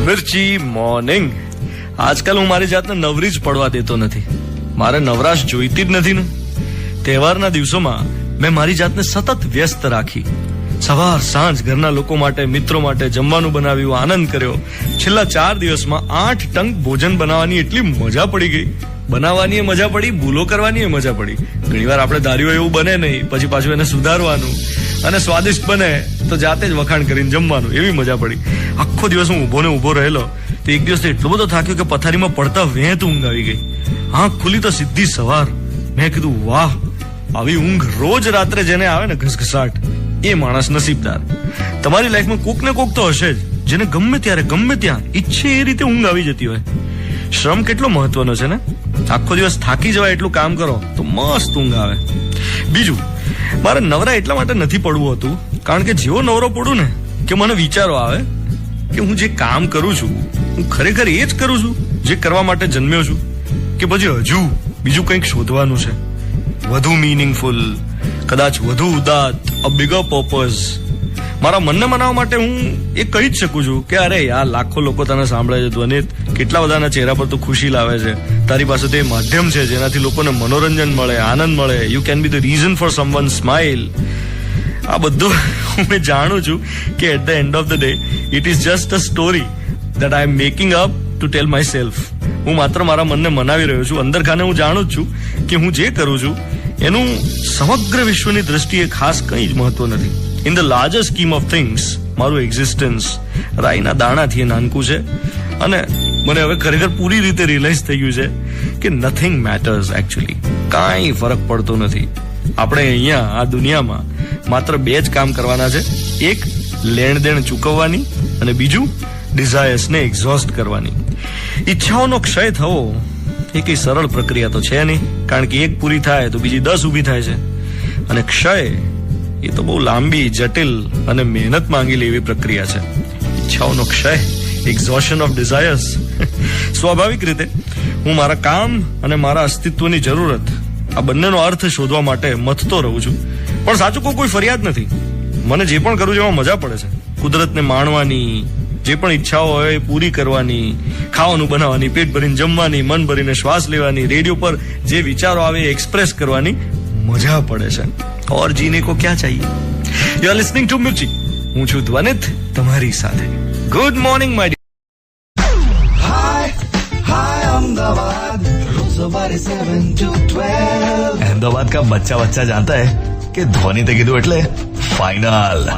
મિર્ચી morning. આજકાલ હું મારી જાતને નવરી જ પડવા દેતો નથી. મારે નવરાશ જોઈતી જ નથી ને. તહેવારના દિવસોમાં મેં મારી જાતને સતત વ્યસ્ત રાખી. સવાર સાંજ ઘરના લોકો માટે, મિત્રો માટે જમવાનું બનાવ્યું, આનંદ કર્યો. છેલ્લા 4 દિવસમાં 8 ટંક ભોજન બનાવવાની એટલી મજા પડી ગઈ. બનાવવાની મજા પડી, ભૂલો કરવાની મજા પડી. ઘણીવાર આપણે ધાર્યું એવું બને નહીં, પછી પાછું એને સુધારવાનું, અને સ્વાદિષ્ટ બને તો જાતે જ વખાણ કરીને જમવાનું, એવી મજા પડી. આખો દિવસ હું ઊભો રહેલો તો એક દિવસ એટલો બધો થાક્યો કે પથારીમાં પડતા વેંત ઊંઘ આવી ગઈ. આંખ ખુલી તો સીધી સવાર. મેં કીધું વાહ, આવી ઊંઘ રોજ રાત્રે જેને આવે ને ઘસઘસાટ, એ માણસ નસીબદાર. તમારી લાઈફમાં કોક ને કોક તો હશે જ જેને ગમે ત્યારે ગમે ત્યાં ઈચ્છે એ રીતે ઊંઘ આવી જતી હોય. શ્રમ કેટલો મહત્વનો છે ને. આખો દિવસ થાકી જવાય એટલું કામ કરો તો મસ્ત ઊંઘ આવે. બીજું, મારે નવરા એટલા માટે નથી પડવું હતું કારણ કે જેવો નવરો પડું ને કે મને વિચારો આવે કે હું જે કામ કરું છું હું ખરેખર એ જ કરું છું જે કરવા માટે જન્મ્યો છું, કે પછી હજુ બીજું કંઈક શોધવાનું છે, વધુ મિનિંગફુલ, કદાચ વધુ ઉદાત્ત, અ બિગર પર્પઝ. મારા મનને મનાવવા માટે હું એ કહી જ શકું છું કે અરે યાર, લાખો લોકો તને સાંભળે છે, ધ્વનિત કેટલા બધાના ચહેરા પર તો ખુશી લાવે છે. તારી પાસે તે માધ્યમ છે જેનાથી લોકોને મનોરંજન મળે, આનંદ મળે. You can be the reason for someone smile. આ બધું હું જાણું છું કે at the end of the day it is just a story that I am making up to tell myself. હું માત્ર મારા મનને મનાવી રહ્યો છું. અંદર ખાને હું જાણું જ છું કે હું જે કરું છું એનું સમગ્ર વિશ્વની દ્રષ્ટિએ ખાસ કંઈ જ મહત્વ નથી. In the larger scheme of things મારું એક્ઝિસ્ટન્સ રાઈના દાણાથી નાનકું છે, અને મને હવે ખરેખર પૂરી રીતે રિયલાઇઝ થઈ ગયું છે કે નથિંગ મેટર્સ એકચ્યુઅલી. કાંઈ ફરક પડતો નથી. આપણે અહીંયા આ દુનિયામાં માત્ર 2 જ કામ કરવાના છે. એક, લેણ દેણ ચૂકવવાની, અને બીજું, ડિઝાયર્સને એક્ઝોસ્ટ કરવાની. ઈચ્છાઓનો ક્ષય થવો એ કઈ સરળ પ્રક્રિયા તો છે નહીં, કારણ કે એક પૂરી થાય તો બીજી 10 ઊભી થાય છે. અને ક્ષય એ તો બહુ લાંબી, જટિલ અને મહેનત માંગી લેવી પ્રક્રિયા છે. ઈચ્છાઓનો ક્ષય, એક્ઝોશન ઓફ ડિઝાયર્સ. સ્વાભાવિક રીતે હું મારા કામ અને મારા અસ્તિત્વની જરૂરત, આ બંનેનો અર્થ શોધવા માટે મથતો રહું છું. પણ સાચું કોઈ ફરિયાદ નથી. મને જે પણ કરું છું એમાં મજા પડે છે. કુદરતને માણવાની, જે પણ ઈચ્છાઓ હોય એ પૂરી કરવાની, ખાવાનું બનાવવાની, પેટ ભરીને જમવાની, મન ભરીને શ્વાસ લેવાની, રેડિયો પર જે વિચારો આવે એ એક્સપ્રેસ કરવાની મજા પડે છે. और जीने को क्या चाहिए? You are listening to Mirchi. હું છું ધ્વનિત તમારી સાથે. ગુડ મોર્નિંગ માય हाय अहमदाबाद, रोज सवारे 7 to 12. अहमदाबाद का बच्चा जानता है कि धोनी ते कीधु एटले फाइनल.